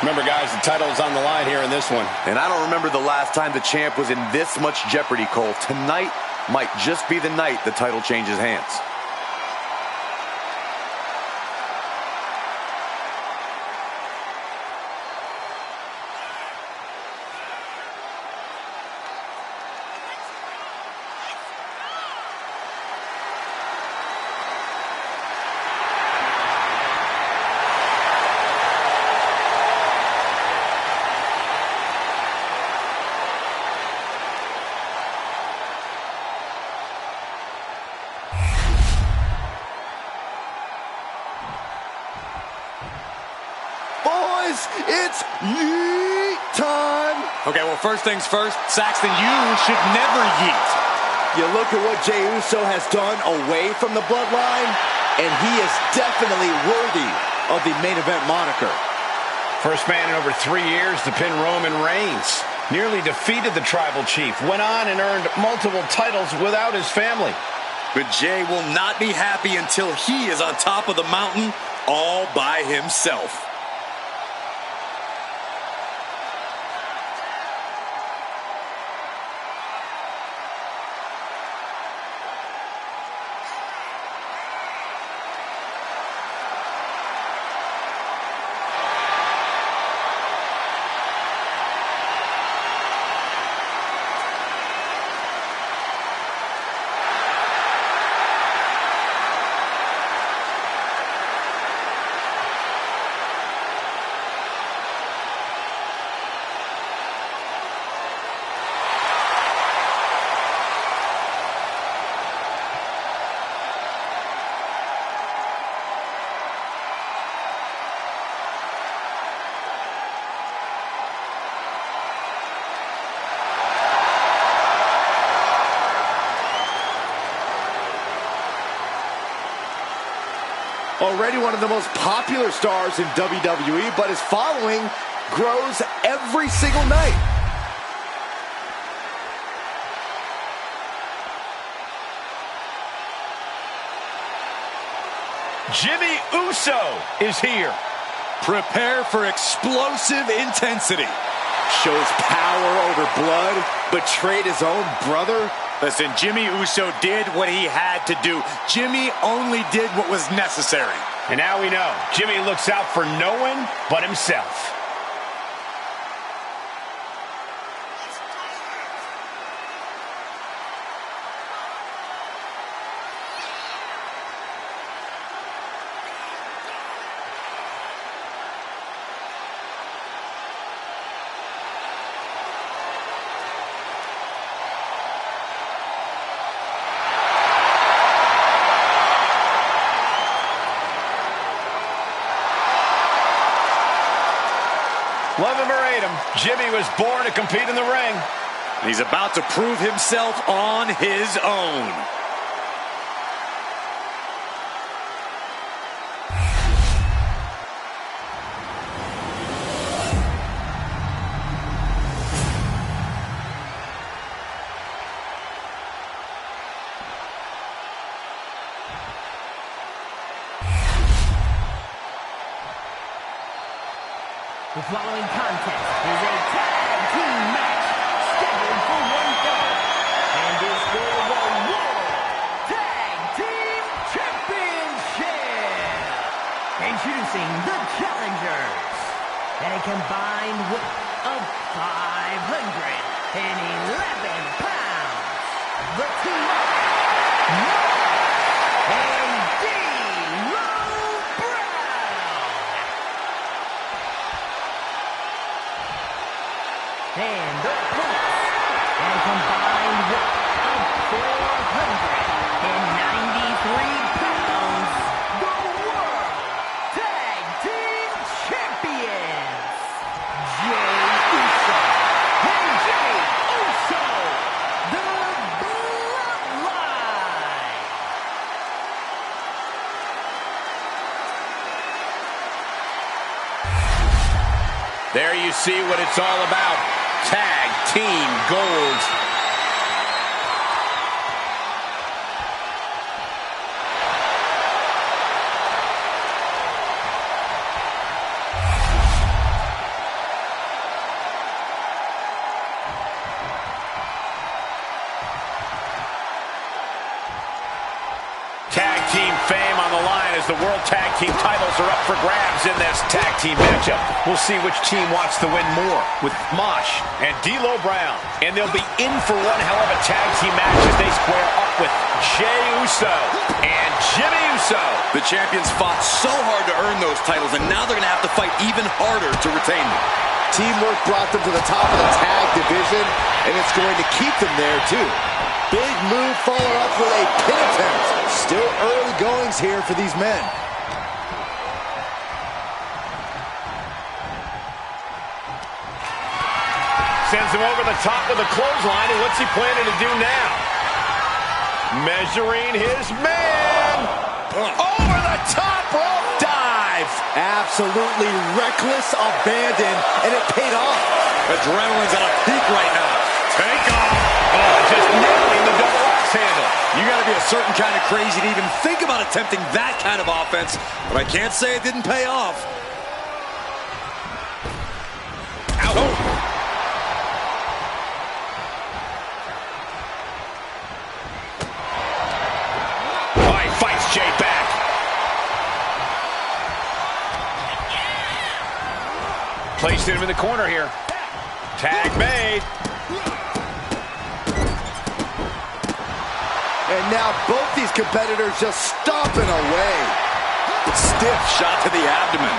Remember, guys, the title is on the line here in this one. And I don't remember the last time the champ was in this much jeopardy, Cole. Tonight might just be the night the title changes hands. It's yeet time. Okay, well, first things first, Saxton, you should never yeet. You look at what Jey Uso has done away from the bloodline, and he is definitely worthy of the main event moniker. First man in over 3 years to pin Roman Reigns. Nearly defeated the tribal chief. Went on and earned multiple titles without his family. But Jey will not be happy until he is on top of the mountain all by himself. Already one of the most popular stars in WWE, but his following grows every single night. Jimmy Uso is here. Prepare for explosive intensity. Shows power over blood, betrayed his own brother. Listen, Jimmy Uso did what he had to do. Jimmy only did what was necessary. And now we know Jimmy looks out for no one but himself. Love him or hate him, Jimmy was born to compete in the ring. He's about to prove himself on his own. The following contest is a tag team match scheduled for one fall and is for the World Tag Team Championship. Introducing the challengers at a combined weight of 511 pounds. The team and and the opponents at a combined weight of 493 pounds, the World Tag Team Champions, Jey Uso and Jey Uso, the Bloodline. There you see what it's all about. Tag Team Gold. World Tag Team titles are up for grabs in this tag team matchup. We'll see which team wants to win more with Mosh and D'Lo Brown. And they'll be in for one hell of a tag team match as they square up with Jey Uso and Jimmy Uso. The champions fought so hard to earn those titles, and now they're going to have to fight even harder to retain them. Teamwork brought them to the top of the tag division, and it's going to keep them there, too. Big move followed up with a pin attempt. Still early goings here for these men. Sends him over the top with a clothesline, and what's he planning to do now? Measuring his man. Over the top rope dive. Absolutely reckless abandon, and it paid off. Adrenaline's at a peak right now. Take off. Oh, just nailing the double axe handle. You got to be a certain kind of crazy to even think about attempting that kind of offense, but I can't say it didn't pay off. Ow. Oh. Oh, he fights Jey back. Placing him in the corner here. Tag made. And now both these competitors just stomping away. Stiff shot to the abdomen.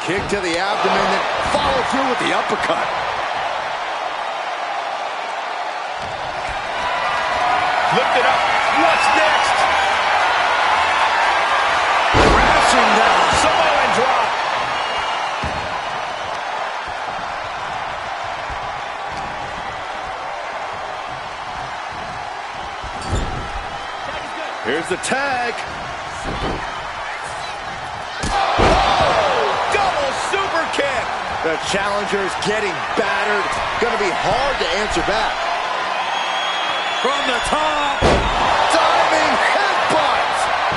Kick to the abdomen, then follow through with the uppercut. Lift it up. What's next? Crashing down. Samoan drop. Here's the tag. Oh, double super kick. The challenger's getting battered. Going to be hard to answer back. From the top. Diving headbutt.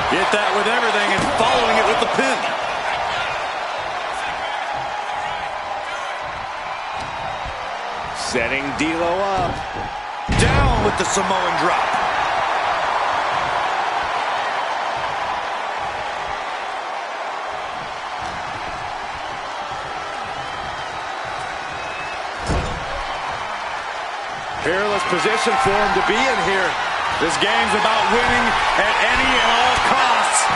Hit that with everything and following it with the pin. Setting D'Lo up. Down with the Samoan drop. Peerless position for him to be in here. This game's about winning at any and all costs.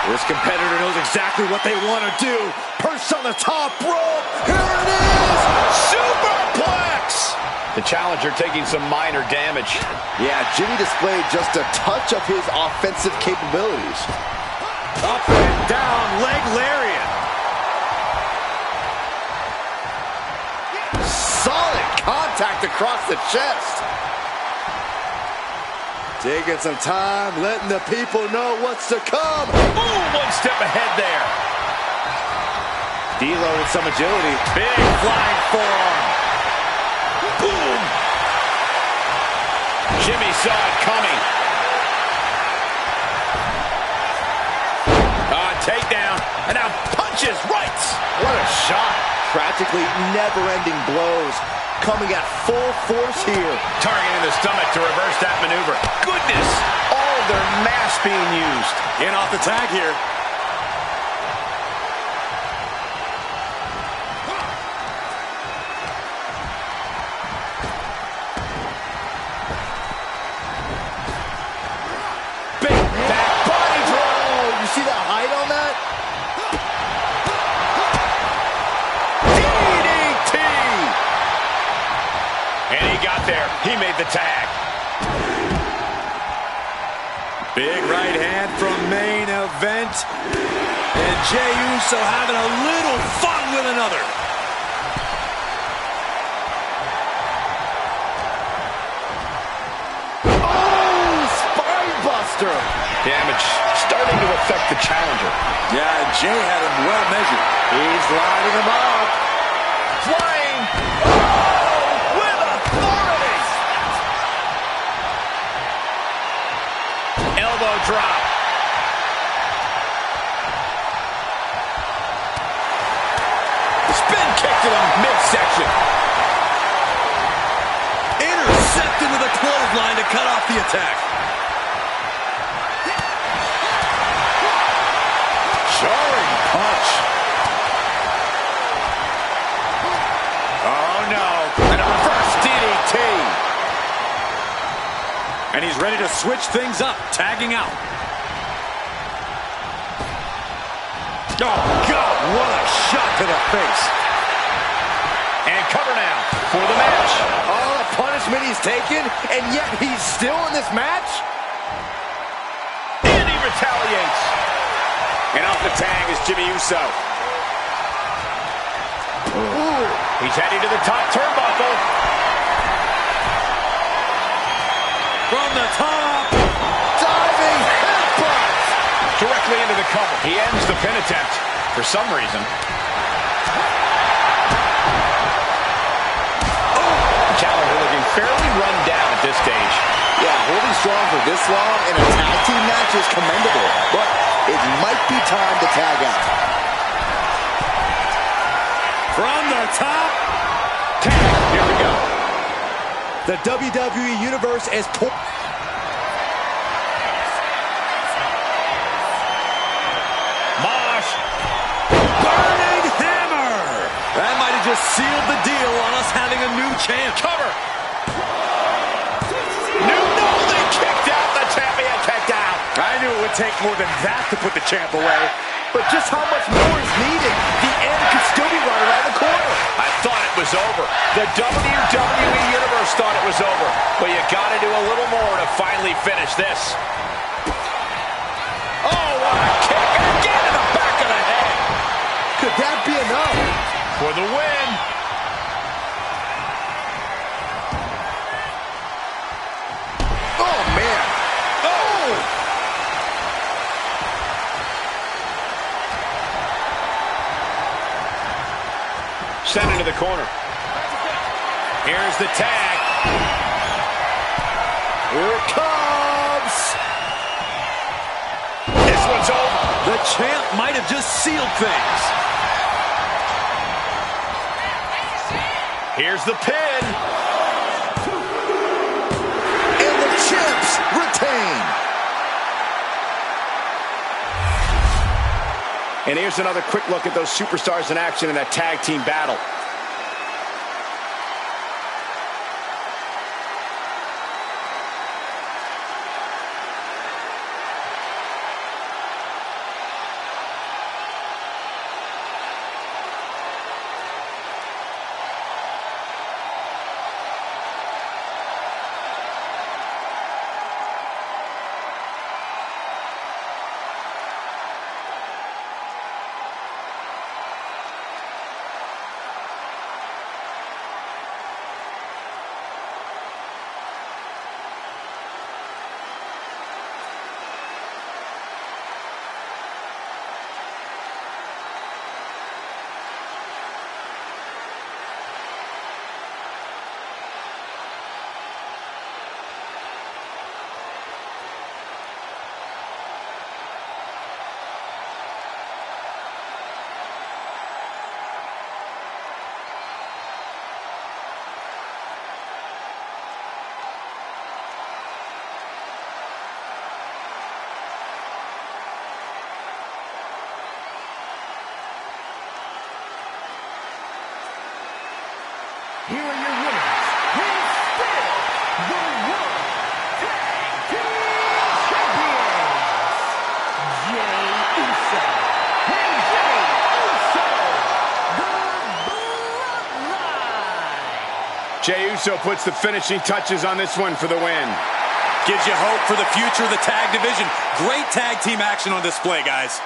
This competitor knows exactly what they want to do. Perched on the top rope. Here it is. Superplex. The challenger taking some minor damage. Yeah, Jimmy displayed just a touch of his offensive capabilities. Up and down, leg lariat. Solid contact across the chest. Taking some time, letting the people know what's to come. Boom, one step ahead there. D'Lo with some agility. Big flying forearm. Boom. Jimmy saw it coming. Takedown. And now punches right. What a shot. Practically never-ending blows. Coming at full force here. Targeting the stomach to reverse that maneuver. Goodness. All of their mass being used. In off the tag here. Big back body drop. You see that height on that? DDT. And he got there. He made the tag. Big right hand from main event. And Jey Uso having a little fun with another. Oh, spine buster. Damage starting to affect the challenger. Yeah, Jey had him well measured. He's lining him up. Flying. Oh, with authority. Elbow drop. Spin kick to the midsection. Intercepted with a clothesline to cut off the attack. And he's ready to switch things up, tagging out. Oh, God, what a shot to the face. And cover now for the match. All the punishment he's taken, and yet he's still in this match? And he retaliates. And off the tag is Jimmy Uso. Ooh. He's heading to the top turnbuckle. From the top. Diving headbutt. Directly into the cover. He ends the pin attempt for some reason. Challenger looking fairly run down at this stage. Yeah, holding strong for this long in a tag team match is commendable, but it might be time to tag out. From the top. Tag. Here we go. The WWE Universe is Mosh. Burning hammer. That might have just sealed the deal on us having a new champ. Cover. New Nolan kicked out. The champion kicked out. I knew it would take more than that to put the champ away. but just how much more is needed? The end could still be right around the corner. I thought it was over. The WWE Universe thought it was over. But you got to do a little more to finally finish this. Oh, what a kick. Again in the back of the head. Could that be enough? For the win. Oh, man. Oh! Sent into the corner. Here's the tag. Here it comes. This one's over. The champ might have just sealed things. Here's the pin. And the champs retain. And here's another quick look at those superstars in action in that tag team battle. Here are your winners, and still the World Tag Team Champions, Jey Uso and Jey Uso, the Bloodline. Jey Uso puts the finishing touches on this one for the win. Gives you hope for the future of the tag division. Great tag team action on display, guys.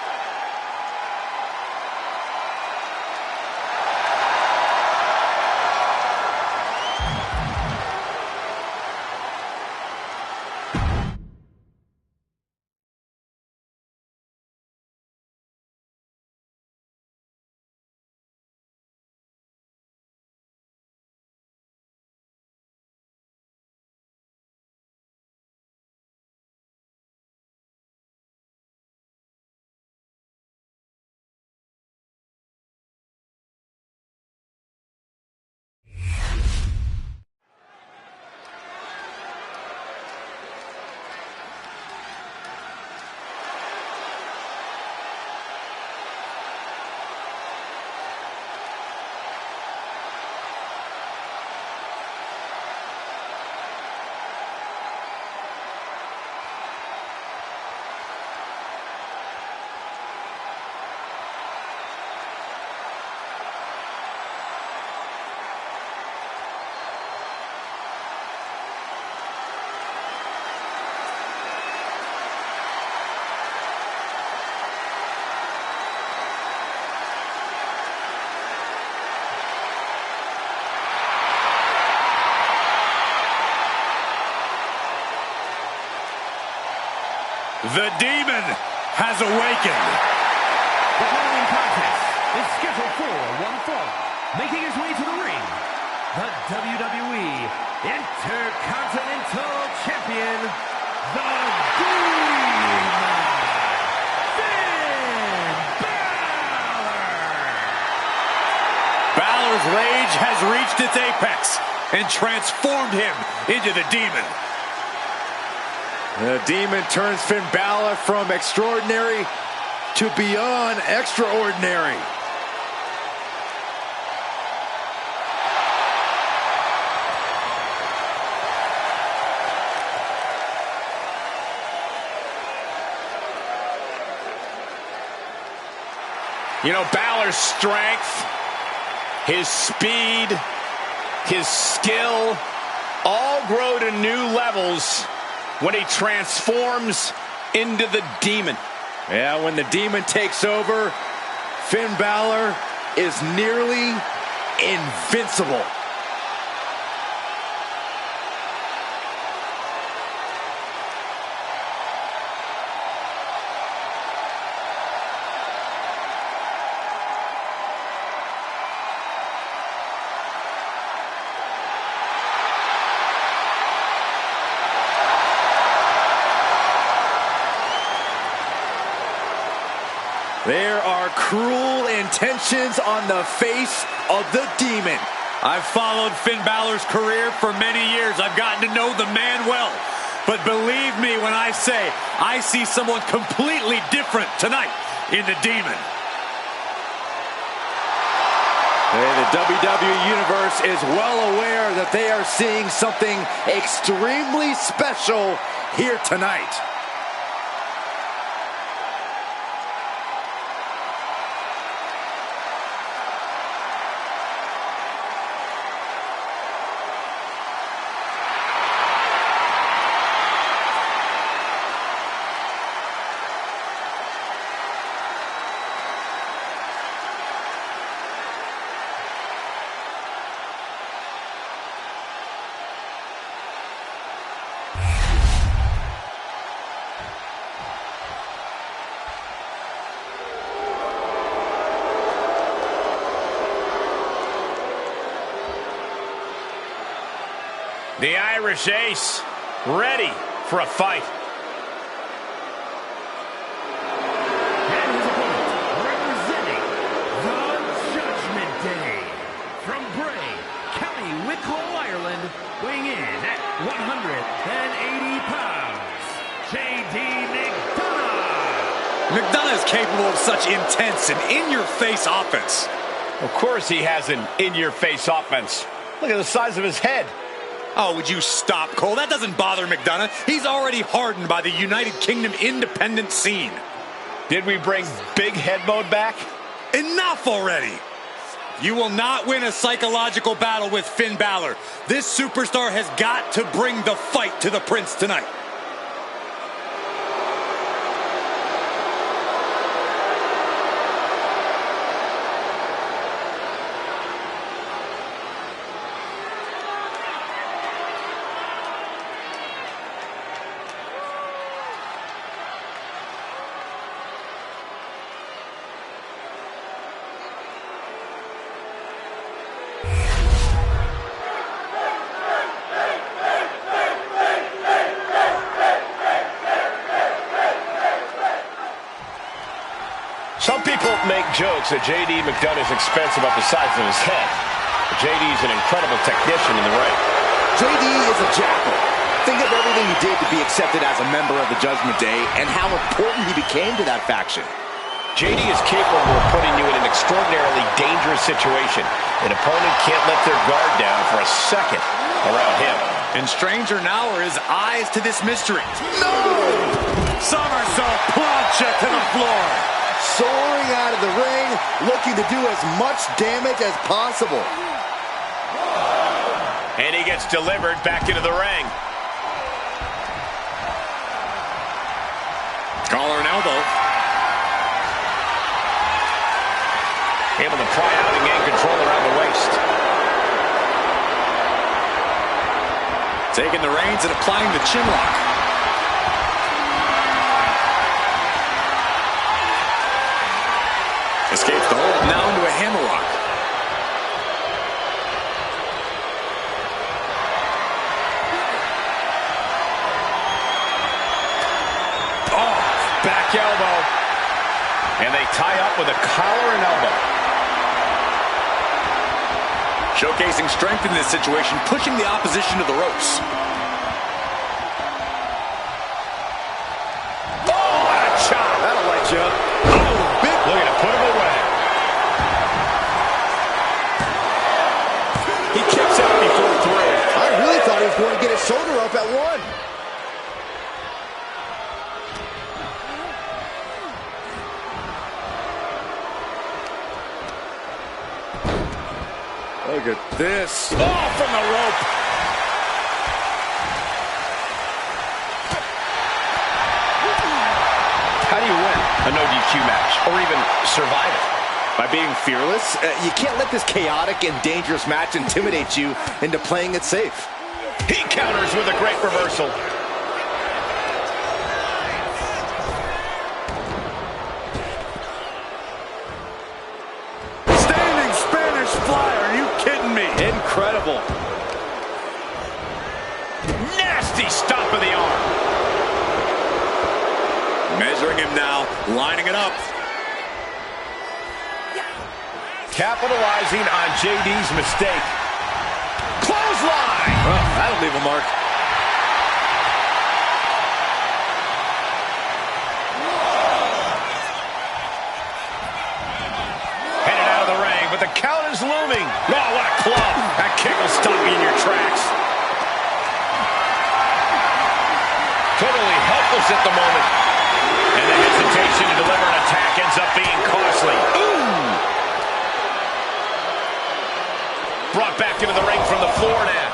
The demon has awakened. The following contest is scheduled for one fall. Making his way to the ring, the WWE Intercontinental Champion, the Demon, Finn Balor. Balor's rage has reached its apex and transformed him into the demon. The demon turns Finn Balor from extraordinary to beyond extraordinary. You know, Balor's strength, his speed, his skill, all grow to new levels when he transforms into the demon. Yeah, when the demon takes over, Finn Balor is nearly invincible. There are cruel intentions on the face of the demon. I've followed Finn Balor's career for many years. I've gotten to know the man well. But believe me when I say I see someone completely different tonight in the demon. The WWE Universe is well aware that they are seeing something extremely special here tonight. The Irish Ace, ready for a fight. And his opponent, representing the Judgment Day, from Bray, County Wicklow, Ireland, weighing in at 180 pounds, J.D. McDonough. McDonough is capable of such intense and in-your-face offense. Of course he has an in-your-face offense. Look at the size of his head. Oh, would you stop, Cole? That doesn't bother McDonough. He's already hardened by the United Kingdom independent scene. Did we bring big head mode back? Enough already! You will not win a psychological battle with Finn Balor. This superstar has got to bring the fight to the Prince tonight. Some people make jokes that J.D. McDonough's expense about the size of his head. But J.D.'s an incredible technician in the ring. JD is a jackal. Think of everything he did to be accepted as a member of the Judgment Day and how important he became to that faction. J.D. is capable of putting you in an extraordinarily dangerous situation. An opponent can't let their guard down for a second around him. And stranger now are his eyes to this mystery. No! Somersault plancha to the floor. Soaring out of the ring, looking to do as much damage as possible. And he gets delivered back into the ring. Collar and elbow. Able to pry out and gain control around the waist. Taking the reins and applying the chin lock. hammerlock. Oh, back elbow. And they tie up with a collar and elbow. Showcasing strength in this situation, pushing the opposition to the ropes. Oh, what a chop. That'll light you up. Oh, big. Looking to put him away. He kicks out before three. I really thought he was going to get his shoulder up at one. Look at this. Oh, from the rope. How do you win a no DQ match or even survive it? By being fearless. You can't let this chaotic and dangerous match intimidate you into playing it safe. He counters with a great reversal. Standing Spanish fly, are you kidding me? Incredible. Nasty stop of the arm. Measuring him now, lining it up. Capitalizing on JD's mistake. Clothesline! Oh, that'll leave a mark. Headed out of the ring, but the count is looming. Oh, what a club. That kick will stop you in your tracks. Totally helpless at the moment. And the hesitation to deliver an attack ends up being costly. Ooh! Brought back into the ring from the floor now.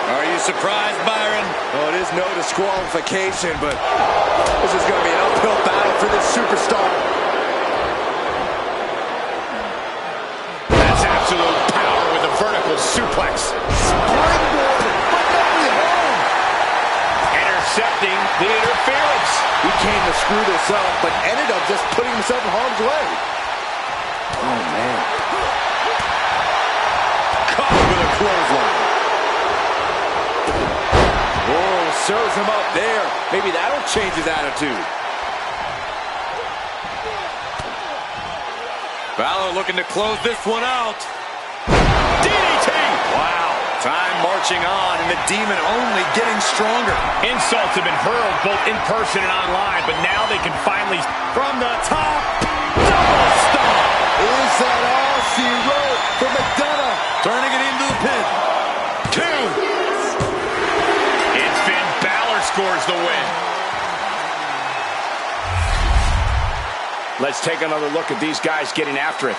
Are you surprised, Byron? Oh, it is no disqualification, but this is going to be an uphill battle for this superstar. That's absolute power with a vertical suplex. Springboard, but nobody home. Intercepting the interference. He came to screw this up, but ended up just putting himself in harm's way. Oh, man. Caught with a clothesline. Whoa, serves him up there. Maybe that'll change his attitude. Balor looking to close this one out. DDT! Wow. Time marching on, and the demon only getting stronger. Insults have been hurled both in person and online, but now they can finally... From the top, double stomp. Is that all she wrote for McDonough? Turning it into the pin. Two. And Finn Balor scores the win. Let's take another look at these guys getting after it.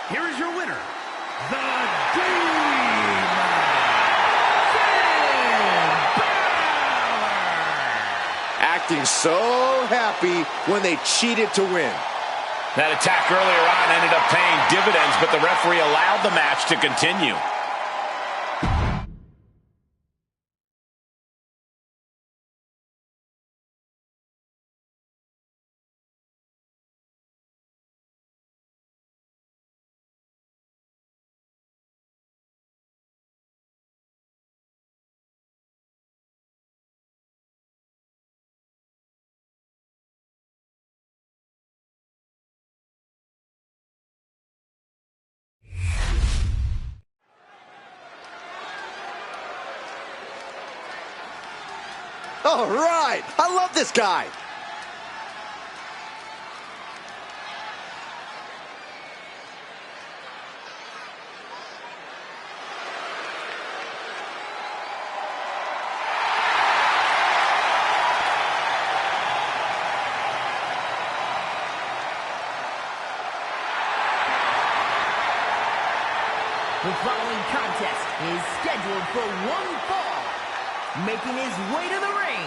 Here is your winner, the Demon, Finn Balor. Acting so happy when they cheated to win. That attack earlier on ended up paying dividends, but the referee allowed the match to continue. All right. I love this guy. The following contest is scheduled for one fall. Making his way to the ring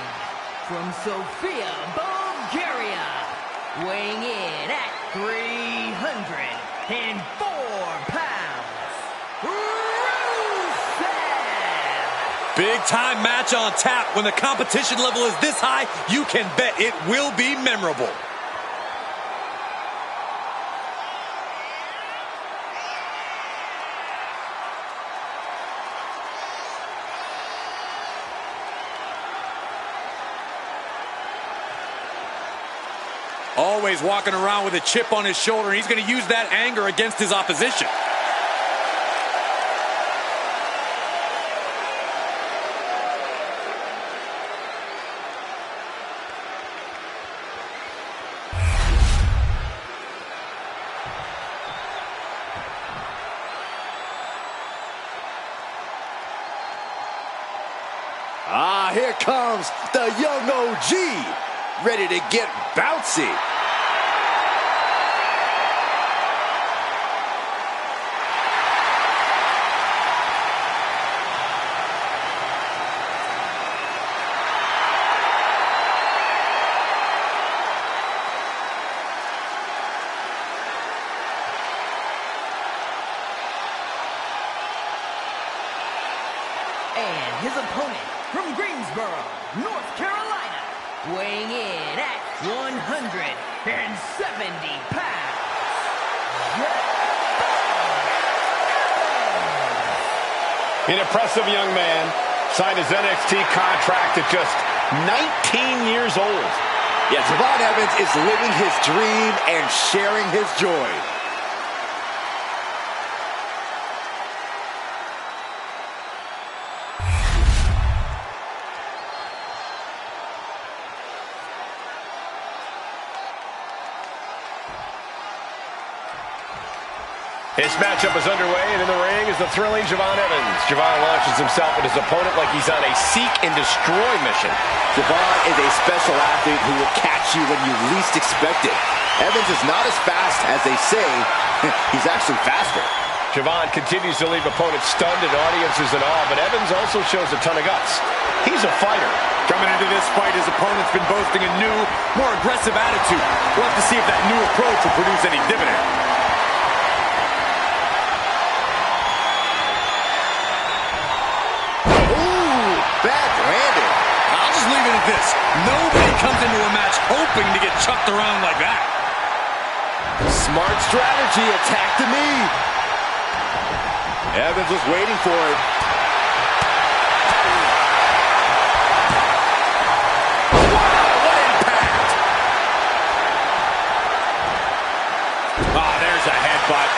from Sofia, Bulgaria, weighing in at 304 pounds, Rusev! Big time match on tap. When the competition level is this high, you can bet it will be memorable. Always walking around with a chip on his shoulder, and he's going to use that anger against his opposition. Here comes the young OG, ready to get bouncy. And his opponent from Greensboro, North Carolina, weighing in at 170 pounds, An impressive young man, signed his NXT contract at just 19 years old. Yeah, Javon Evans is living his dream and sharing his joy. This matchup is underway, and in the ring is the thrilling Javon Evans. Javon launches himself at his opponent like he's on a seek-and-destroy mission. Javon is a special athlete who will catch you when you least expect it. Evans is not as fast as they say. He's actually faster. Javon continues to leave opponents stunned and audiences in awe, but Evans also shows a ton of guts. He's a fighter. Coming into this fight, his opponent's been boasting a new, more aggressive attitude. We'll have to see if that new approach will produce any dividend. I'll just leave it at this. Nobody comes into a match hoping to get chucked around like that. Smart strategy, attack the knee. Evans was waiting for it. Wow, what impact! There's a headbutt.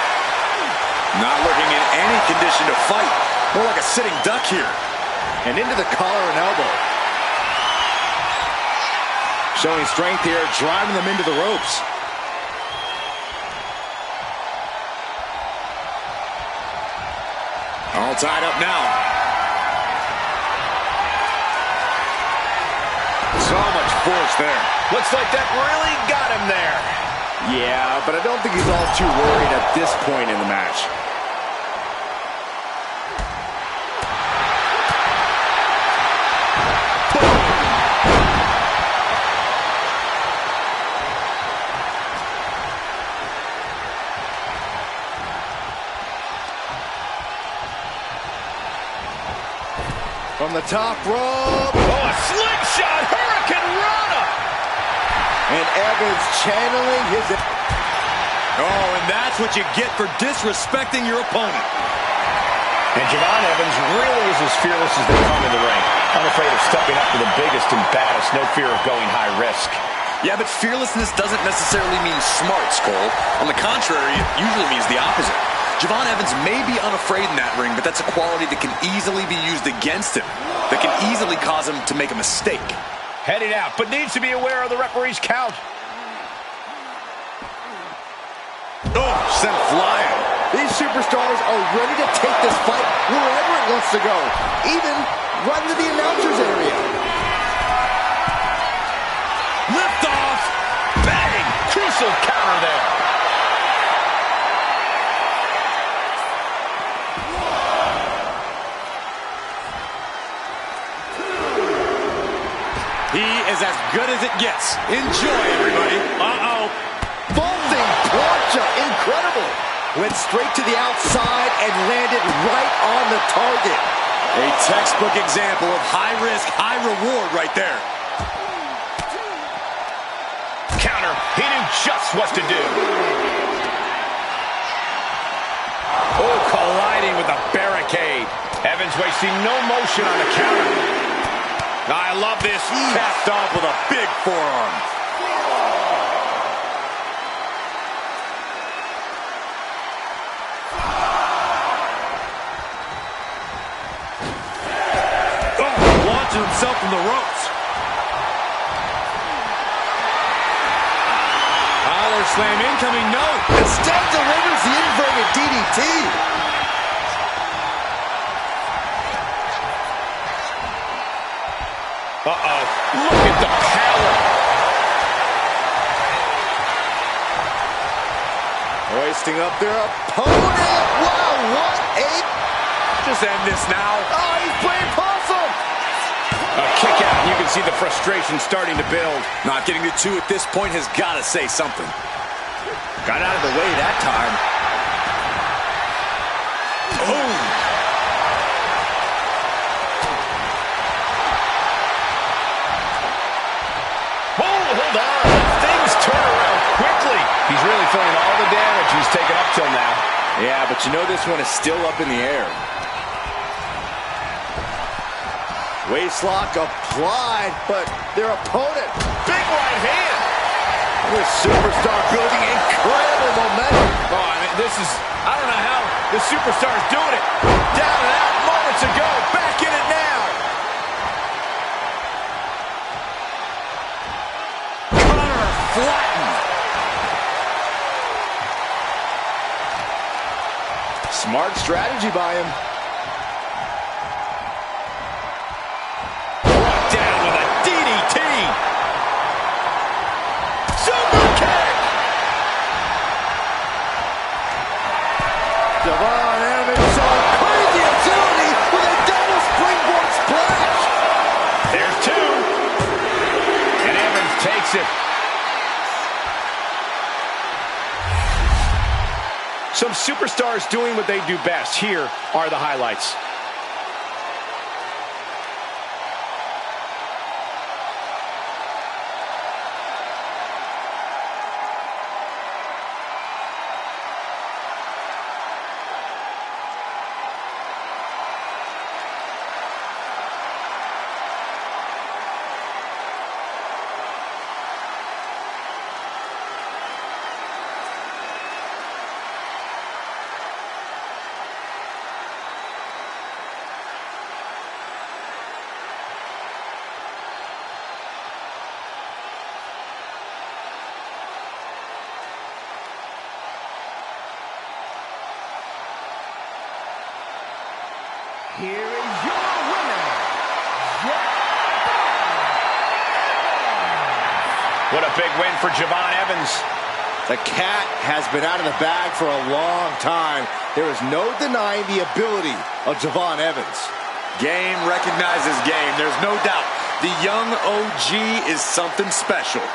Not looking in any condition to fight. More like a sitting duck here. And into the collar and elbow. Showing strength here, driving them into the ropes. All tied up now. So much force there. Looks like that really got him there. Yeah, but I don't think he's all too worried at this point in the match. From the top rope. Oh, a slingshot Hurricane Rana. And Evans channeling his... Oh, and that's what you get for disrespecting your opponent. And Javon Evans really is as fearless as they come in the ring. Unafraid of stepping up to the biggest and baddest. No fear of going high risk. Yeah, but fearlessness doesn't necessarily mean smarts, Cole. On the contrary, it usually means the opposite. Javon Evans may be unafraid in that ring, but that's a quality that can easily be used against him. That can easily cause him to make a mistake. Heading out, but needs to be aware of the referee's count. Oh, sent flying. These superstars are ready to take this fight wherever it wants to go. Even right into the announcer's area. Lift off. Bang! Crucial counter there. good as it gets. Enjoy, everybody. Uh-oh. Vaulting plancha, incredible. Went straight to the outside and landed right on the target. A textbook example of high risk, high reward right there. Counter. He knew just what to do. Oh, colliding with a barricade. Evans wasting no motion on the counter. I love this. Capped off with a big forearm. Oh, launching himself from the ropes. Collar slam incoming, no. Instead delivers the inverted DDT. Uh-oh. Look at the power. Hoisting up their opponent. Wow, what a... Just end this now. Oh, he's playing possum. A kick out, and you can see the frustration starting to build. Not getting the two at this point has got to say something. Got out of the way that time. Boom. Hold on. Things turn around quickly. He's really feeling all the damage he's taken up till now. Yeah, but you know this one is still up in the air. Waistlock applied, but their opponent... Big right hand. This superstar building incredible momentum. Oh, I mean, this is... I don't know how the superstar is doing it. Down and out moments ago. Back in it now. Flattened. Smart strategy by him. Brought down with a DDT. Super kick. Javon Evans showing crazy agility with a double springboard splash. There's two. And Evans takes it. Some superstars doing what they do best. Here are the highlights. Here is your winner, What a big win for Javon Evans. The cat has been out of the bag for a long time. There is no denying the ability of Javon Evans. Game recognizes game. There's no doubt. The young OG is something special.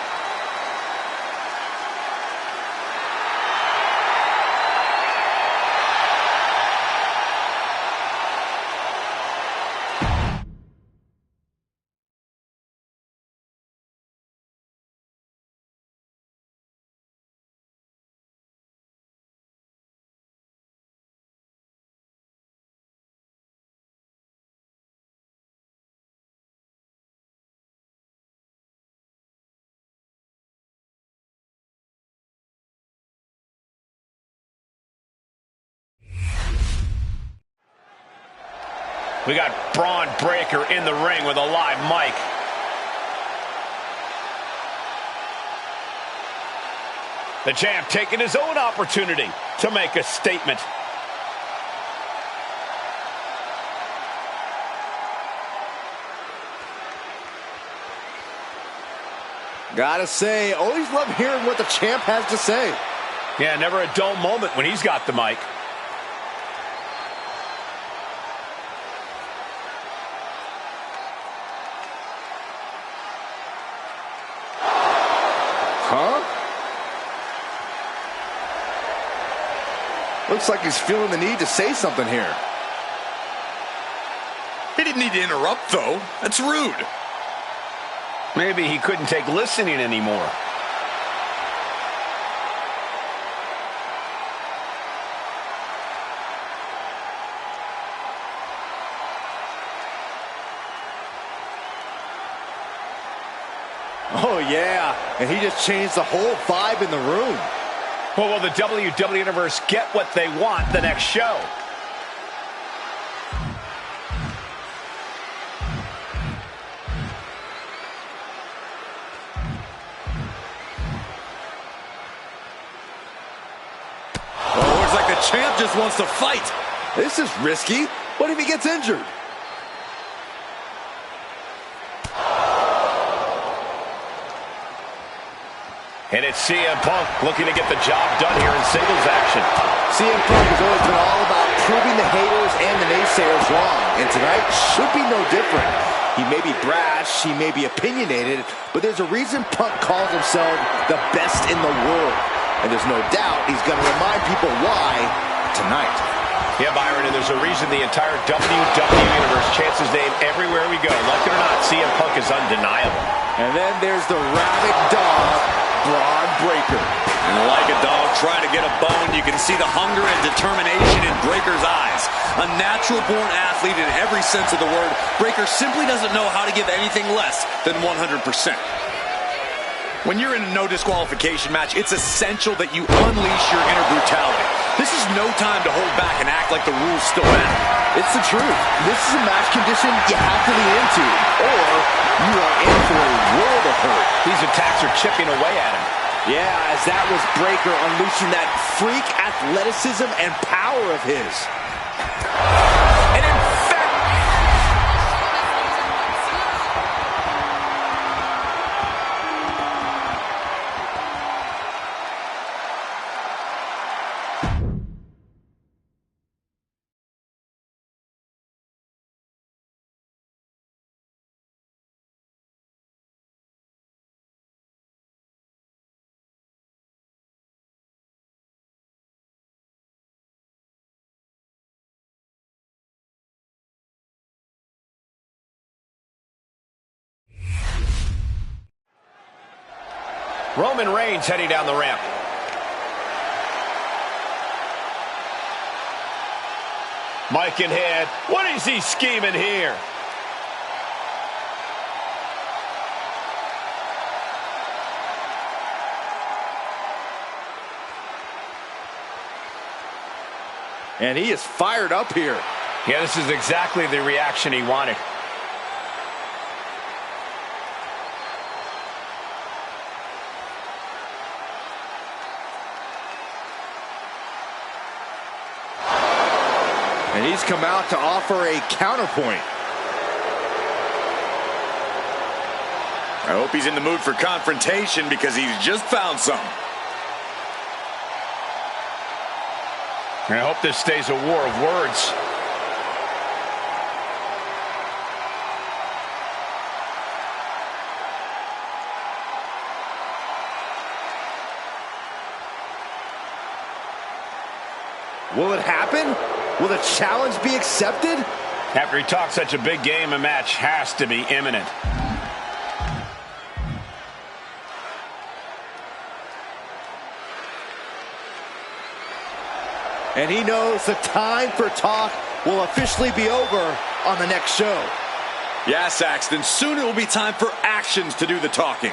We got Braun Breaker in the ring with a live mic. The champ taking his own opportunity to make a statement. Gotta say, always love hearing what the champ has to say. Yeah, never a dull moment when he's got the mic. Looks like he's feeling the need to say something here. He didn't need to interrupt, though. That's rude. Maybe he couldn't take listening anymore. Oh, yeah. And he just changed the whole vibe in the room. Well, will the WWE Universe get what they want the next show? Oh, looks like the champ just wants to fight. This is risky. What if he gets injured? And it's CM Punk looking to get the job done here in singles action. CM Punk has always been all about proving the haters and the naysayers wrong, and tonight should be no different. He may be brash, he may be opinionated, but there's a reason Punk calls himself the best in the world. And there's no doubt he's going to remind people why tonight. Yeah, Byron, and there's a reason the entire WWE Universe chants his name everywhere we go. Like it or not, CM Punk is undeniable. And then there's the rabid dog, Braun Breaker. And like a dog trying to get a bone, you can see the hunger and determination in Breaker's eyes. A natural-born athlete in every sense of the word, Breaker simply doesn't know how to give anything less than 100%. When you're in a no disqualification match, it's essential that you unleash your inner brutality. This is no time to hold back and act like the rules still matter. It's the truth. This is a match condition you have to lean into, or you are in for a world of hurt. These attacks are chipping away at him. Yeah, as that was Breaker unleashing that freak athleticism and power of his. And in fact, Roman Reigns heading down the ramp. Mike in head. What is he scheming here? And he is fired up here. Yeah, this is exactly the reaction he wanted. And he's come out to offer a counterpoint. I hope he's in the mood for confrontation because he's just found some. I hope this stays a war of words. Will it happen? Will the challenge be accepted? After he talks such a big game, a match has to be imminent. And he knows the time for talk will officially be over on the next show. Yeah, Saxton, soon it will be time for actions to do the talking.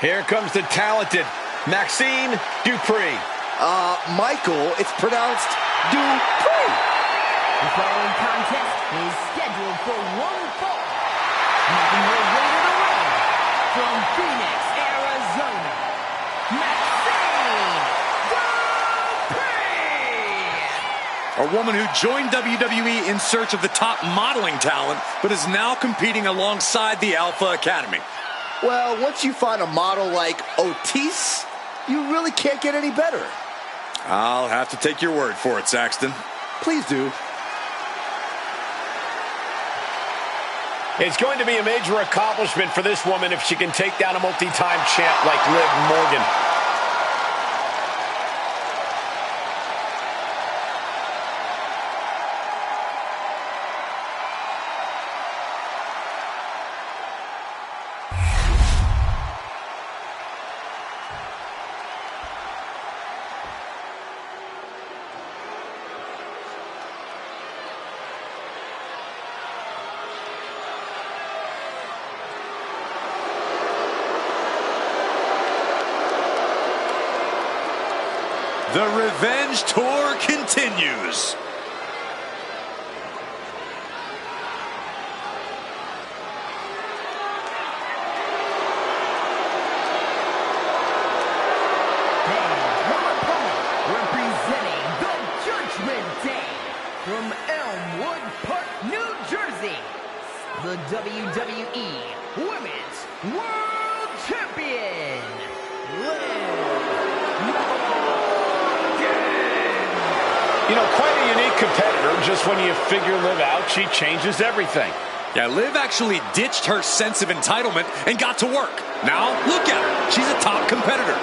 Here comes the talented Maxine Dupree. Michael, it's pronounced Dupree. The following contest is scheduled for one fall. Making her way to the ring from Phoenix, Arizona, Maxine Dupri! A woman who joined WWE in search of the top modeling talent, but is now competing alongside the Alpha Academy. Well, once you find a model like Otis, you really can't get any better. I'll have to take your word for it, Saxton. Please do. It's going to be a major accomplishment for this woman if she can take down a multi-time champ like Liv Morgan. The Revenge Tour continues. Representing the Judgment Day from Elmwood Park, New Jersey, the WWE Women's World Champion, Liv Morgan. You know, quite a unique competitor. Just when you figure Liv out, she changes everything. Yeah, Liv actually ditched her sense of entitlement and got to work. Now, look at her. She's a top competitor.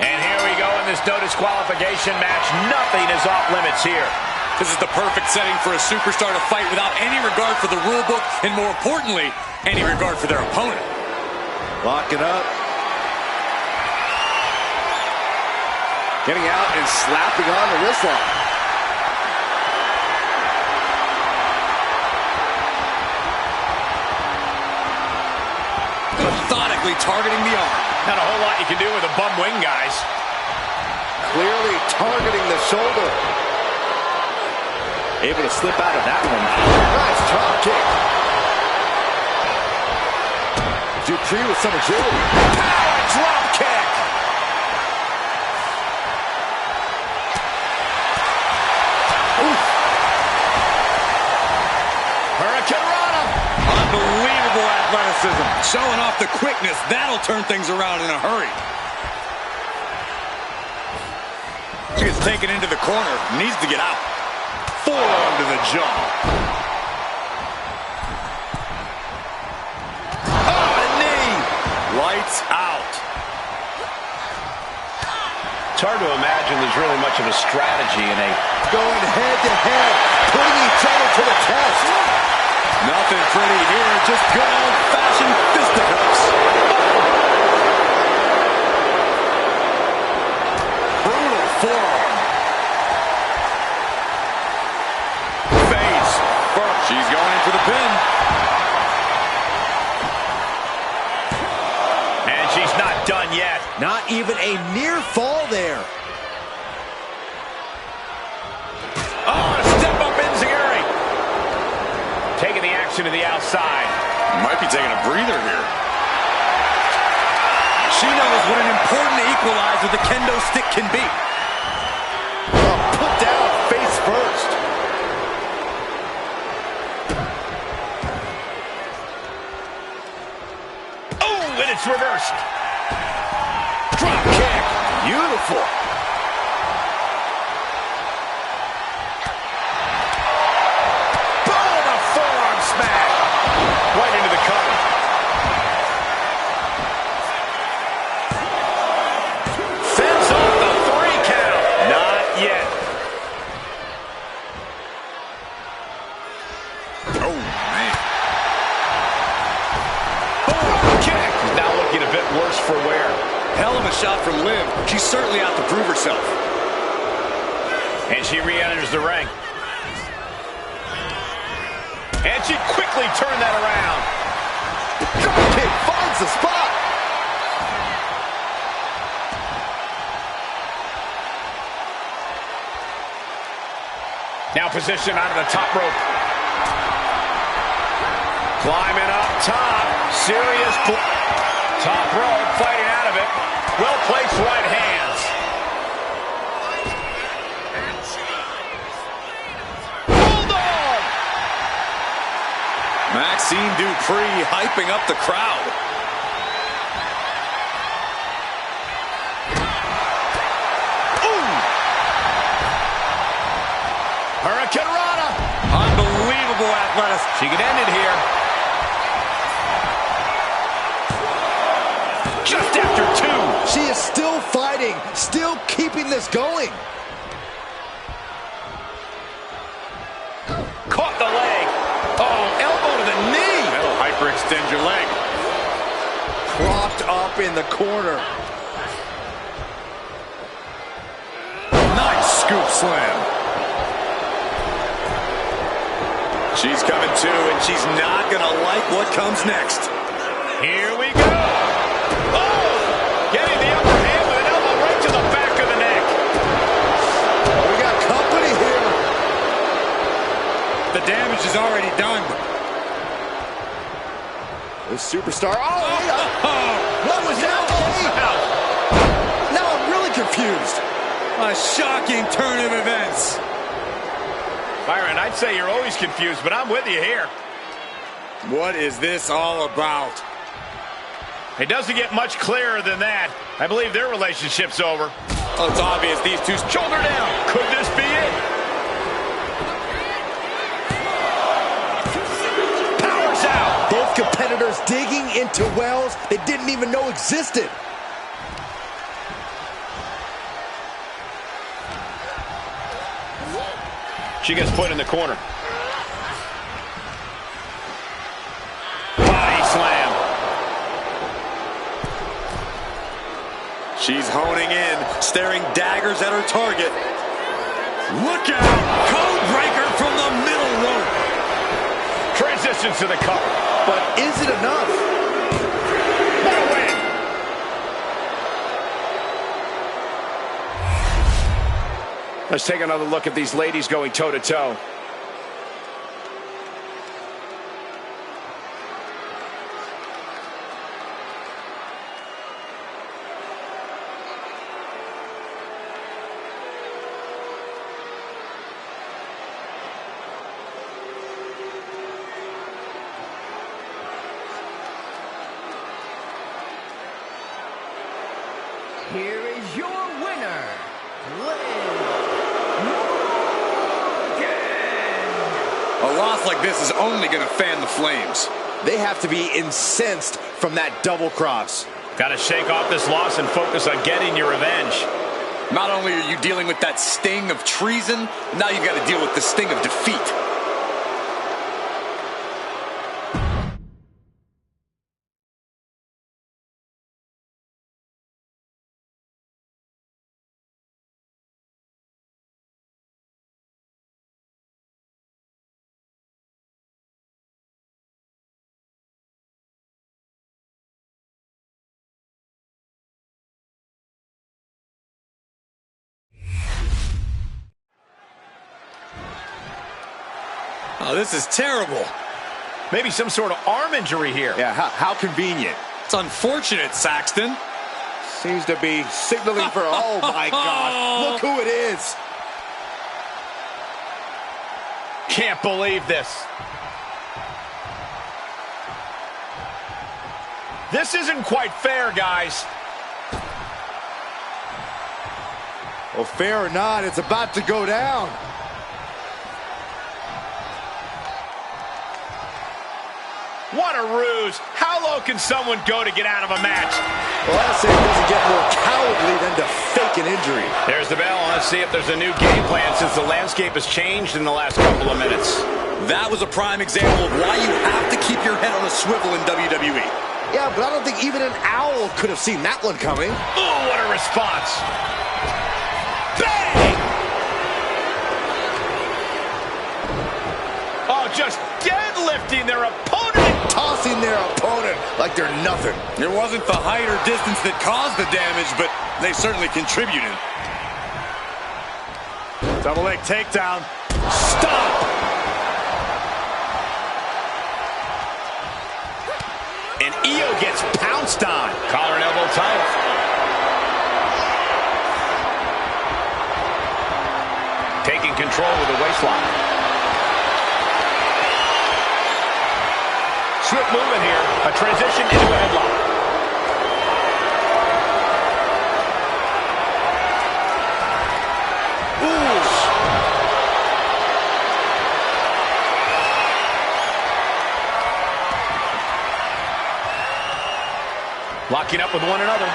And here we go in this no disqualification match. Nothing is off limits here. This is the perfect setting for a superstar to fight without any regard for the rule book and, more importantly, any regard for their opponent. Lock it up. Getting out and slapping on the wrist lock. Methodically targeting the arm. Not a whole lot you can do with a bum wing, guys. Clearly targeting the shoulder. Able to slip out of that one. Nice drop kick. Dupri with some agility. Power drop kick. Oof. Hurricane Rana. Unbelievable athleticism. Showing off the quickness. That'll turn things around in a hurry. She gets taken into the corner. Needs to get out. Forearm to the jaw. Oh, a knee. Lights out. It's hard to imagine there's really much of a strategy in a... Going head to head. Putting each other to the test. Nothing pretty here. Just good old-fashioned fisticuffs. Brutal forearm. Face first. She's going in for the pin. And she's not done yet. Not even a near fall there. Oh, a step-up enziguri. Taking the action to the outside. Might be taking a breather here. She knows what an important equalizer the kendo stick can be. Put down face first. Oh, and it's reversed. Drop kick. Beautiful. Boom, a forearm smash. Right into the cover. Fends off the 3 count. Not yet. Oh, man. Forearm kick. Now looking a bit worse for wear. Hell of a shot from Liv. She's certainly out to prove herself. And she re-enters the ring. And she quickly turned that around. Drop kick finds the spot. Now positioned onto the top rope. Climbing up top. Serious top rope, fighting out of it. Well-placed right hands. Bulldog! Maxine Dupree hyping up the crowd. Hurricane Rana. Unbelievable athleticism. She could end it here. Just after 2. She is still fighting, still keeping this going. Caught the leg. Oh, elbow to the knee. That'll hyperextend your leg. Propped up in the corner. Nice scoop slam. She's coming to, and she's not going to like what comes next. Here we go. Oh! Getting the upper hand with an elbow right to the back of the neck. We got company here. The damage is already done. The superstar. What was that? Now I'm really confused. A shocking turn of events. Byron, I'd say you're always confused, but I'm with you here. What is this all about? It doesn't get much clearer than that. I believe their relationship's over. Oh, it's obvious these two. Shoulder down. Could this be it? Powers out. Both competitors digging into wells they didn't even know existed. She gets put in the corner. Body slam. She's honing in, staring daggers at her target. Look out! Code breaker from the middle rope. Transitions to the cover. But is it enough? What a win! Let's take another look at these ladies going toe-to-toe. Here is your winner, Liv. A loss like this is only going to fan the flames. They have to be incensed from that double cross. Got to shake off this loss and focus on getting your revenge. Not only are you dealing with that sting of treason, now you've got to deal with the sting of defeat. Oh, this is terrible. Maybe some sort of arm injury here. Yeah, how convenient. It's unfortunate, Saxton. Seems to be signaling for, oh my God, look who it is. Can't believe this. This isn't quite fair, guys. Well, fair or not, it's about to go down. What a ruse. How low can someone go to get out of a match? Well, I'd say it doesn't get more cowardly than to fake an injury. There's the bell. Let's see if there's a new game plan since the landscape has changed in the last couple of minutes. That was a prime example of why you have to keep your head on a swivel in WWE. Yeah, but I don't think even an owl could have seen that one coming. Oh, what a response. Bang! just deadlifting their opponent. Tossing their opponent like they're nothing. It wasn't the height or distance that caused the damage, but they certainly contributed. Double leg takedown. Stop! And Io gets pounced on. Collar and elbow tight. Taking control with the waistlock. Swift movement here. A transition into a headlock. Locking up with one another.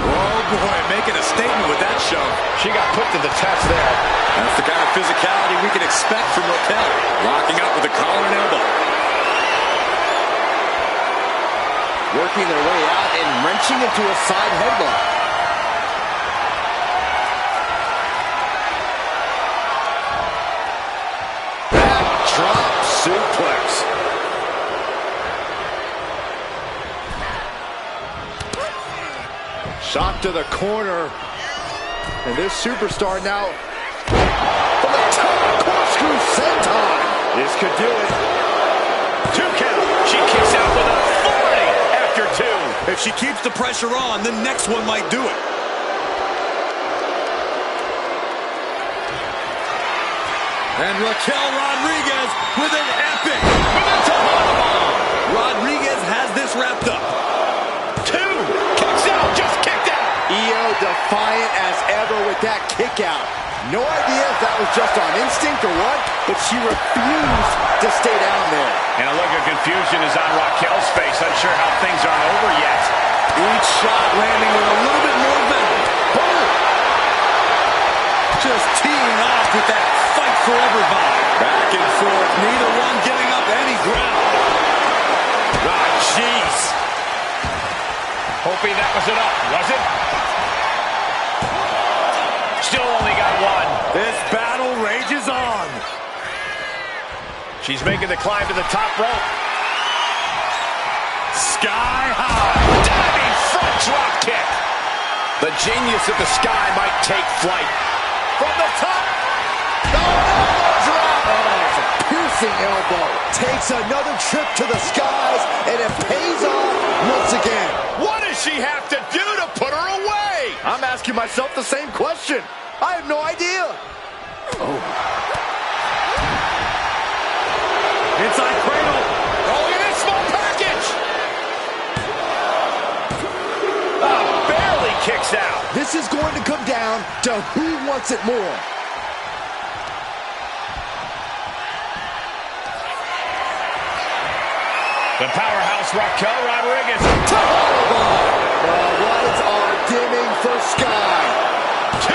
Oh boy, making a statement with that shove. She got put to the test there. That's the kind of physicality we can expect from Raquel. Locking up with a collar and elbow. Working their way out and wrenching into a side headlock. Backdrop suplex. Shot to the corner. And this superstar now from the top, corkscrew senton. This could do it. 2 count. She kicks out with authority after 2. If she keeps the pressure on, the next one might do it. And Raquel Rodriguez with an epic Rodriguez has this wrapped up. 2. Kicks out. Just kicked out. Io defiant as ever with that kick out. No idea if that was just on instinct or what, but she refused to stay down there. And a look of confusion is on Raquel's face, unsure how things aren't over yet. Each shot landing with a little bit more venom. Boom! Just teeing off with that fight forever vibe. Back and forth, neither one giving up any ground. Ah, jeez. Hoping that was enough, was it? Still only got 1. This battle rages on. She's making the climb to the top rope. Sky high. Diving front drop kick. The genius of the sky might take flight. From the top. Drop. Oh, it's a piercing elbow. Takes another trip to the skies, and it pays off once again. What does she have to do to put her away? I'm asking myself the same question. I have no idea. Oh. Inside cradle. Oh, look at this small package. Barely kicks out. This is going to come down to who wants it more. The powerhouse Raquel Rodriguez. The lights are dimming for Sky. 2.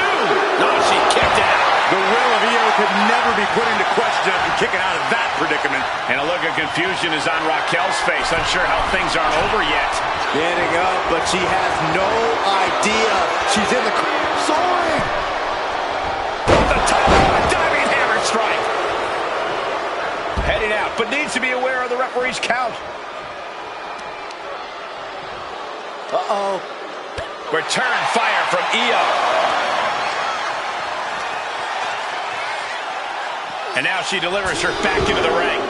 No, she kicked out. The will of Io could never be put into question after kicking out of that predicament. And a look of confusion is on Raquel's face, unsure how things aren't over yet. Getting up, but she has no idea. She's in the soaring. From the top, a diving hammer strike. Heading out, but needs to be aware of the referee's count. Uh-oh. Return fire from Io. And now she delivers her back into the ring.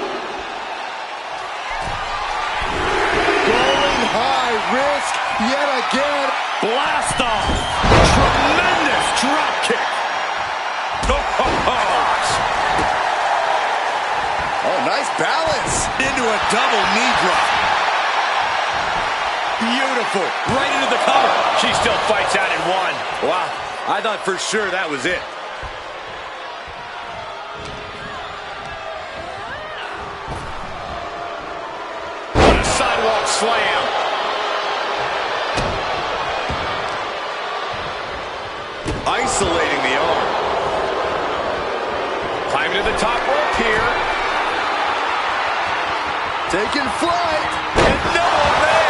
Going high risk yet again. Blast off. Tremendous drop kick. Oh, nice balance. Into a double knee drop. Beautiful. Right into the cover. She still fights out in 1. Wow. I thought for sure that was it. What a sidewalk slam. Isolating the arm. Climbing to the top rope here. Taking flight. And no one there.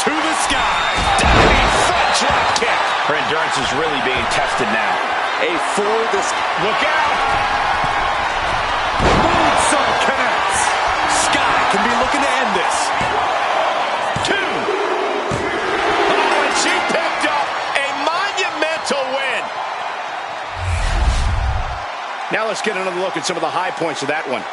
To the sky. Diving front drop kick. Her endurance is really being tested now. Look out! Moonsault connects. Sky can be looking to end this. 2. Oh, and she picked up a monumental win. Now let's get another look at some of the high points of that one.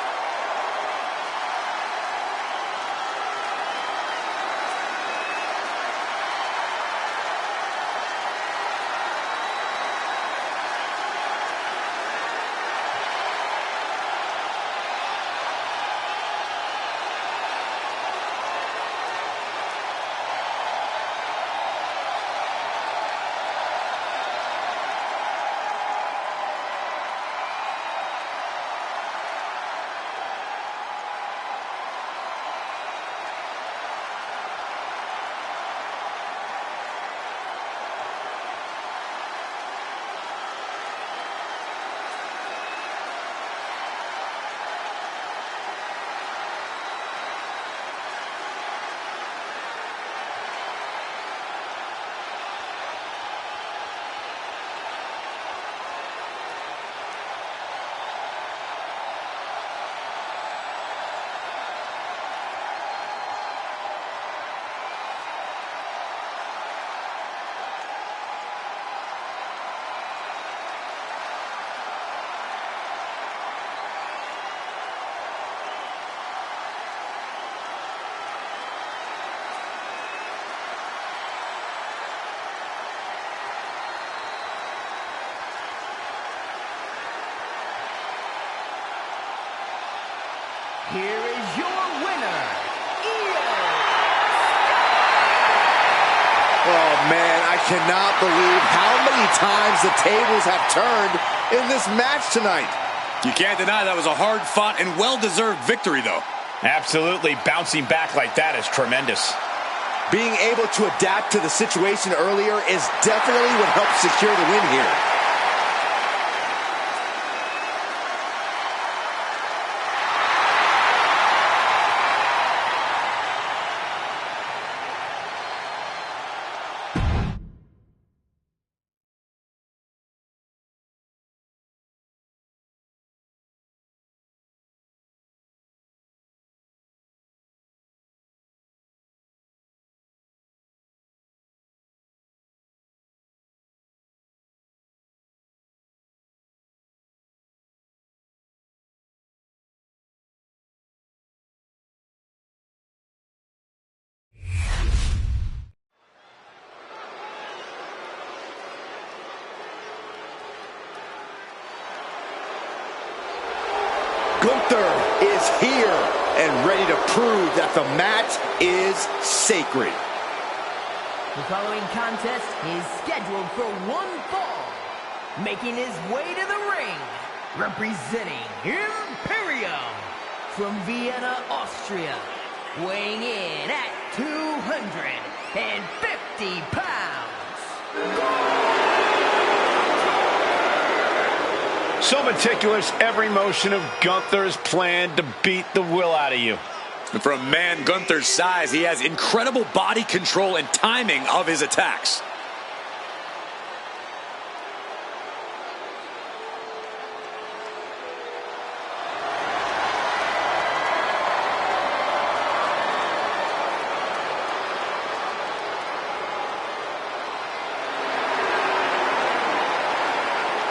Here is your winner, Io. Oh, man, I cannot believe how many times the tables have turned in this match tonight. You can't deny that was a hard-fought and well-deserved victory, though. Absolutely. Bouncing back like that is tremendous. Being able to adapt to the situation earlier is definitely what helped secure the win here. Gunther is here and ready to prove that the match is sacred. The following contest is scheduled for one fall. Making his way to the ring, representing Imperium from Vienna, Austria, weighing in at 250 pounds. So meticulous, every motion of Gunther's plan to beat the will out of you. And for a man Gunther's size, he has incredible body control and timing of his attacks.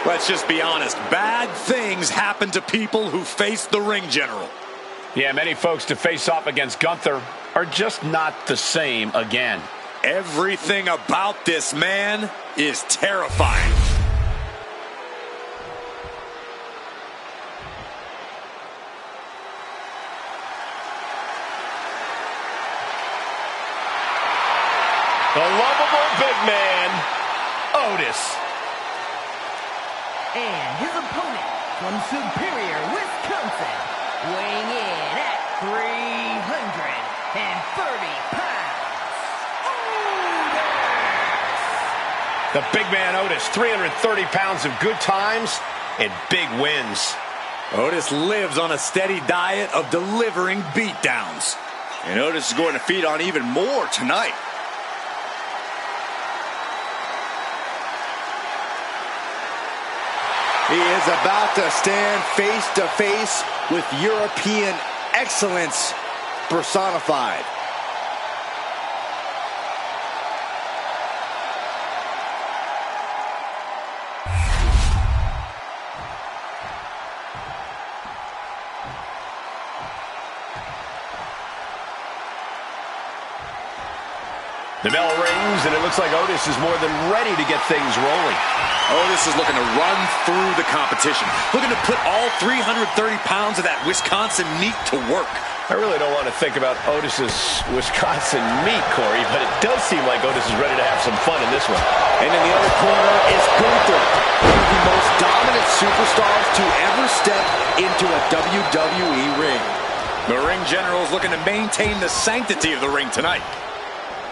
Let's just be honest, bad things happen to people who face the ring general. Yeah, many folks to face off against Gunther are just not the same again. Everything about this man is terrifying. The lovable big man, Otis. And his opponent from Superior, Wisconsin, weighing in at 330 pounds. The big man Otis, 330 pounds of good times and big wins. Otis lives on a steady diet of delivering beatdowns. And Otis is going to feed on even more tonight. He is about to stand face to face with European excellence personified. The bell rings, and it looks like Otis is more than ready to get things rolling. Otis is looking to run through the competition, looking to put all 330 pounds of that Wisconsin meat to work. I really don't want to think about Otis's Wisconsin meat, Corey, but it does seem like Otis is ready to have some fun in this one. And in the other corner is Gunther, one of the most dominant superstars to ever step into a WWE ring. The ring general is looking to maintain the sanctity of the ring tonight.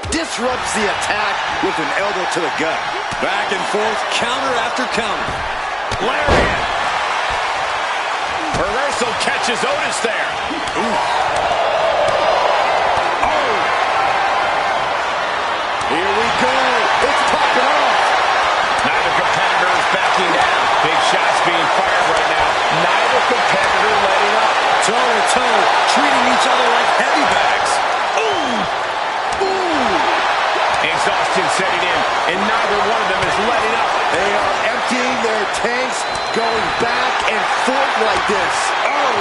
Disrupts the attack with an elbow to the gut. Back and forth, counter after counter. Lariat. Reversal catches Otis there. Ooh. Oh. Here we go. It's popping off. Neither competitor is backing down. Big shots being fired right now. Neither competitor letting up. Toe to toe, treating each other like heavy bags. Exhaustion setting in, and neither one of them is letting up. They are emptying their tanks, going back and forth like this. Ouch.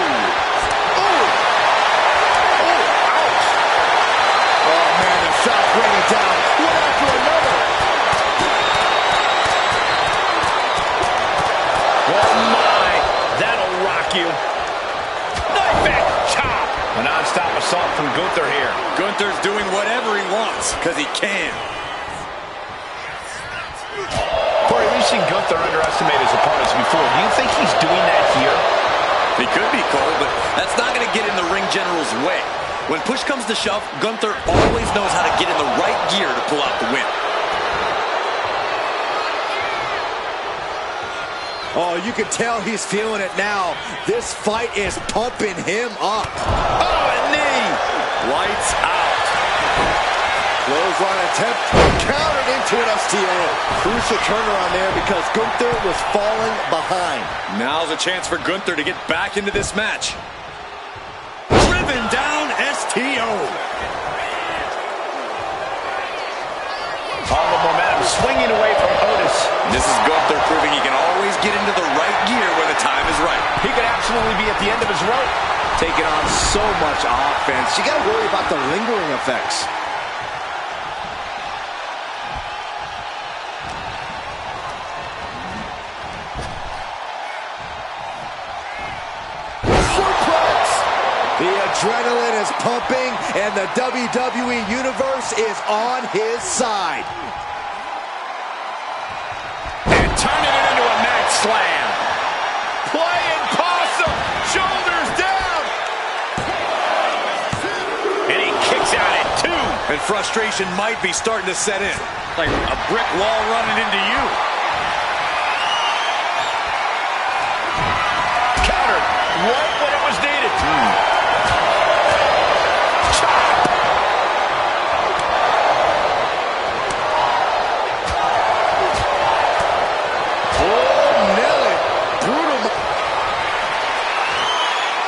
Oh, man, the shot's raining down, one after another. Oh, my. That'll rock you. Knife edge chop. A non-stop assault from Gunther here. Gunther's doing whatever he wants, because he can. Corey, we've seen Gunther underestimate his opponents before. Do you think he's doing that here? He could be, Cole, but that's not going to get in the ring general's way. When push comes to shove, Gunther always knows how to get in the right gear to pull out the win. Oh, you can tell he's feeling it now. This fight is pumping him up. Oh, a knee! Lights out. Clothesline attempt, countered into an STO. Crucial turnaround there because Gunther was falling behind. Now's a chance for Gunther to get back into this match. Driven down STO. All the momentum swinging away from Otis. This is Gunther proving he can always get into the right gear when the time is right. He could absolutely be at the end of his rope. Taking on so much offense. You got to worry about the lingering effects. The adrenaline is pumping, and the WWE Universe is on his side. And turning it into a mat slam. Playing possum. Shoulders down. And he kicks out at 2. And frustration might be starting to set in. Like a brick wall running into you. Countered right when it was needed.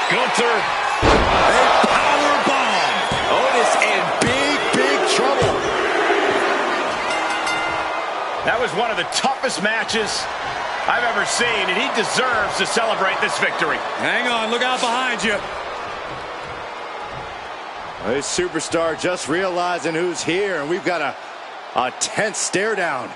Gunther. A power bomb. Otis in big trouble. That was one of the toughest matches I've ever seen, and he deserves to celebrate this victory. Hang on, look out behind you. A superstar just realizing who's here, and we've got a tense stare down.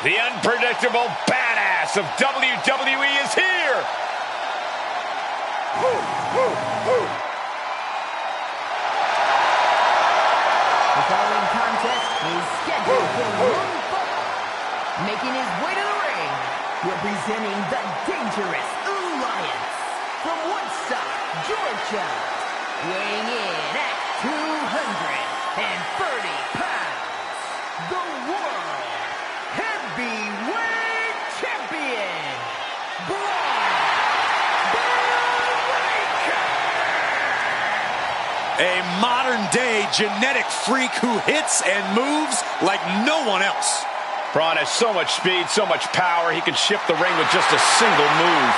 The unpredictable badass class of WWE is here. The following contest is scheduled for one fall. Making his way to the ring, representing the Dangerous Alliance from Woodstock, Georgia, weighing in at 230 pounds, the World Heavyweight Champion, Braun Breaker. A modern-day genetic freak who hits and moves like no one else. Braun has so much speed, so much power, he can shift the ring with just a single move.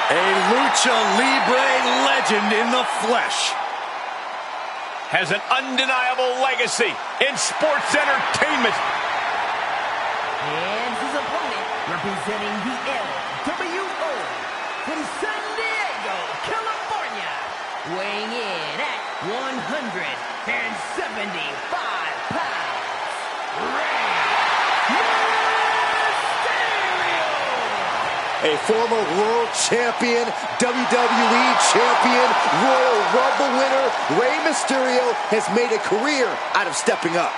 A Lucha Libre legend in the flesh. Has an undeniable legacy in sports entertainment. And his opponent, representing the LWO from San Diego, California, weighing in at 175 pounds, Rey Mysterio. A former world champion, WWE champion, Royal Rumble winner, Rey Mysterio has made a career out of stepping up.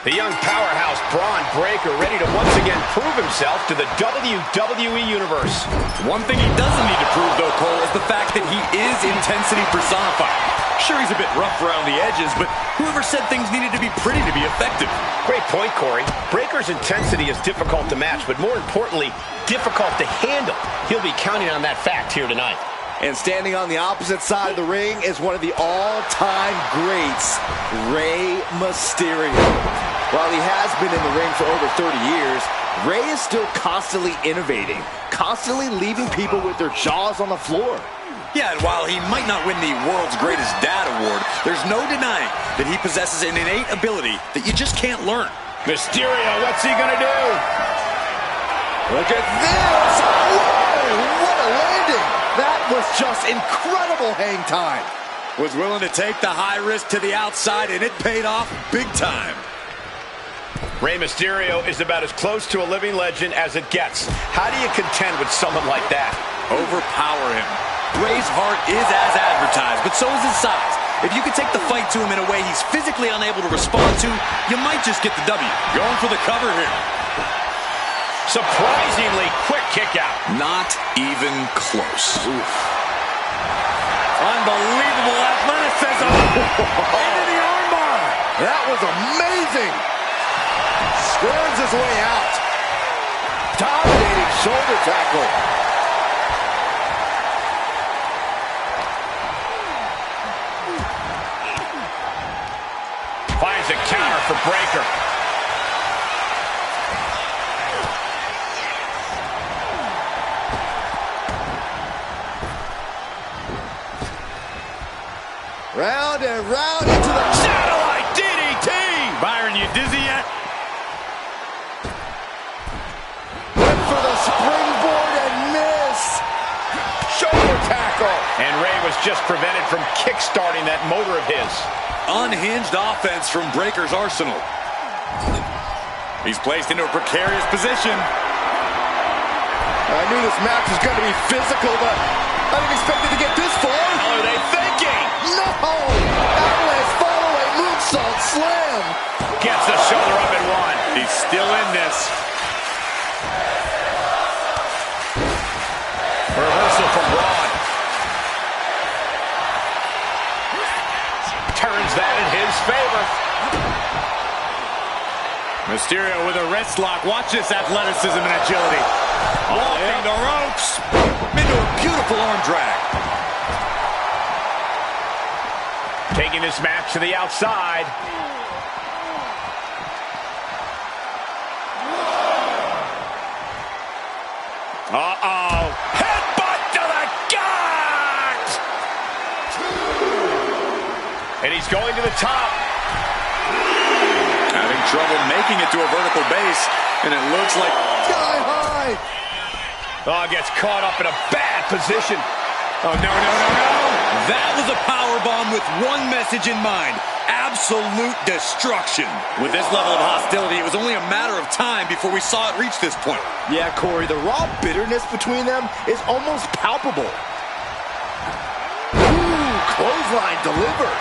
The young powerhouse Braun Breaker ready to once again prove himself to the WWE Universe. One thing he doesn't need to prove, though, Cole, is the fact that he is intensity personified. Sure, he's a bit rough around the edges, but whoever said things needed to be pretty to be effective? Great point, Corey. Breaker's intensity is difficult to match, but more importantly, difficult to handle. He'll be counting on that fact here tonight. And standing on the opposite side of the ring is one of the all-time greats, Rey Mysterio. While he has been in the ring for over 30 years, Rey is still constantly innovating, constantly leaving people with their jaws on the floor. Yeah, and while he might not win the World's Greatest Dad Award, there's no denying that he possesses an innate ability that you just can't learn. Mysterio, what's he gonna do? Look at this! Whoa, what a landing! That was just incredible hang time. Was willing to take the high risk to the outside, and it paid off big time. Rey Mysterio is about as close to a living legend as it gets. How do you contend with someone like that? Overpower him. Rey's heart is as advertised, but so is his size. If you can take the fight to him in a way he's physically unable to respond to, you might just get the W. Going for the cover here. Surprisingly quick kick out. Not even close. Oof. Unbelievable athleticism. Into the armbar. That was amazing. Squirms his way out. Dominating shoulder tackle. Finds a counter for Breaker. Round and round into the satellite DDT. Byron, you dizzy yet? Went for the springboard and miss. Shoulder tackle. And Rey was just prevented from kick-starting that motor of his. Unhinged offense from Breaker's arsenal. He's placed into a precarious position. I knew this match was going to be physical, but I didn't expect it to get this far. How are they thinking? No! Avalanche follow-away moonsault slam. Gets the shoulder up and one. He's still in this. Reversal from Braun. Turns that in his favor. Mysterio with a wrist lock. Watch this athleticism and agility. Walking the ropes. Into a beautiful arm drag. Taking this match to the outside. Uh-oh. Headbutt to the gut! And he's going to the top. Having trouble making it to a vertical base, and it looks like Sky high. Oh, gets caught up in a bad position. Oh, no. That was a powerbomb with one message in mind. Absolute destruction. With this level of hostility, it was only a matter of time before we saw it reach this point. Yeah, Corey, the raw bitterness between them is almost palpable. Ooh, clothesline delivered.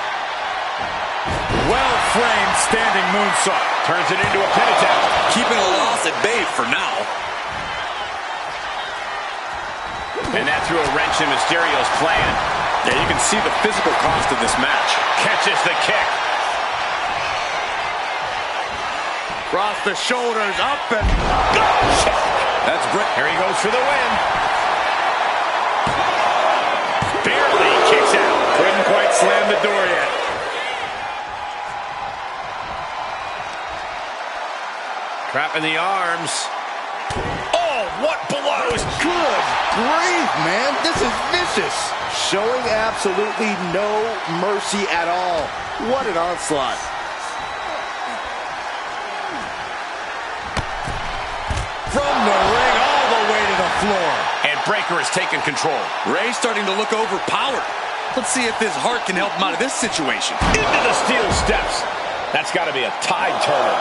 Well-framed standing moonsault. Turns it into a pin attempt. Keeping a loss at bay for now. And that threw a wrench in Mysterio's plan. Yeah, you can see the physical cost of this match. Catches the kick. Across the shoulders, up and... That's Brett. Here he goes for the win. Barely kicks out. Couldn't quite slam the door yet. Trapping the arms. Oh, what blows! Good grief, man. This is vicious. Showing absolutely no mercy at all. What an onslaught. From the ring all the way to the floor. And Breakker has taken control. Ray's starting to look overpowered. Let's see if his heart can help him out of this situation. Into the steel steps. That's got to be a tide turner.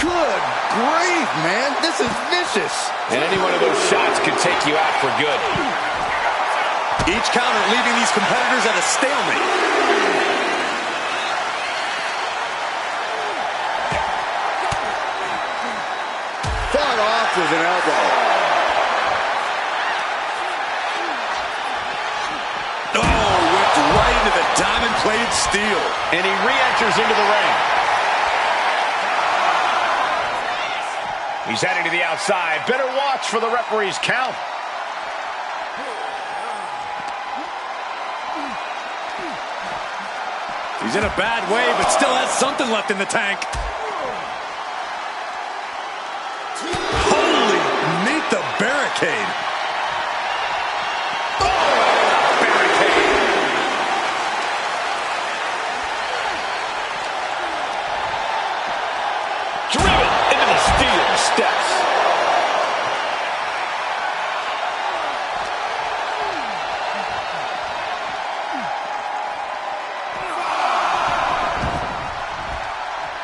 Good grief, man. This is vicious. And any one of those shots could take you out for good. Each counter leaving these competitors at a stalemate. Fought off with an elbow. Oh, whipped right into the diamond-plated steel. And he re-enters into the ring. He's heading to the outside. Better watch for the referee's count. He's in a bad way, but still has something left in the tank. Holy, meet the barricade. Driven into the steel steps.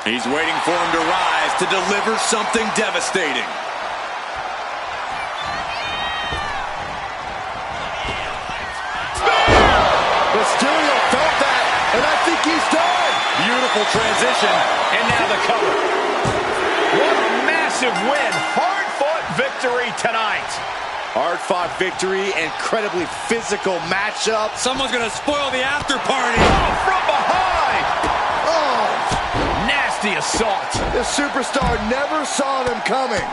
He's waiting for him to rise to deliver something devastating. Mysterio felt that, and I think he's done. Beautiful transition. And now the cover. What a massive win. Hard-fought victory tonight. Hard-fought victory, incredibly physical matchup. Someone's going to spoil the after party. Oh, from behind. Oh, Nasty assault. the superstar never saw them coming.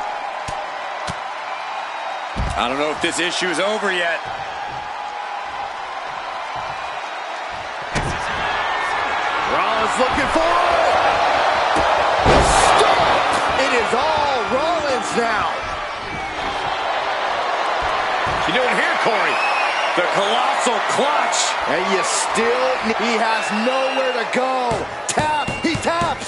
I don't know if this issue is over yet. Rollins looking for it. Stop! It is all Rollins now. You doing here, Corey? The colossal clutch. And he has nowhere to go. Tap, he taps.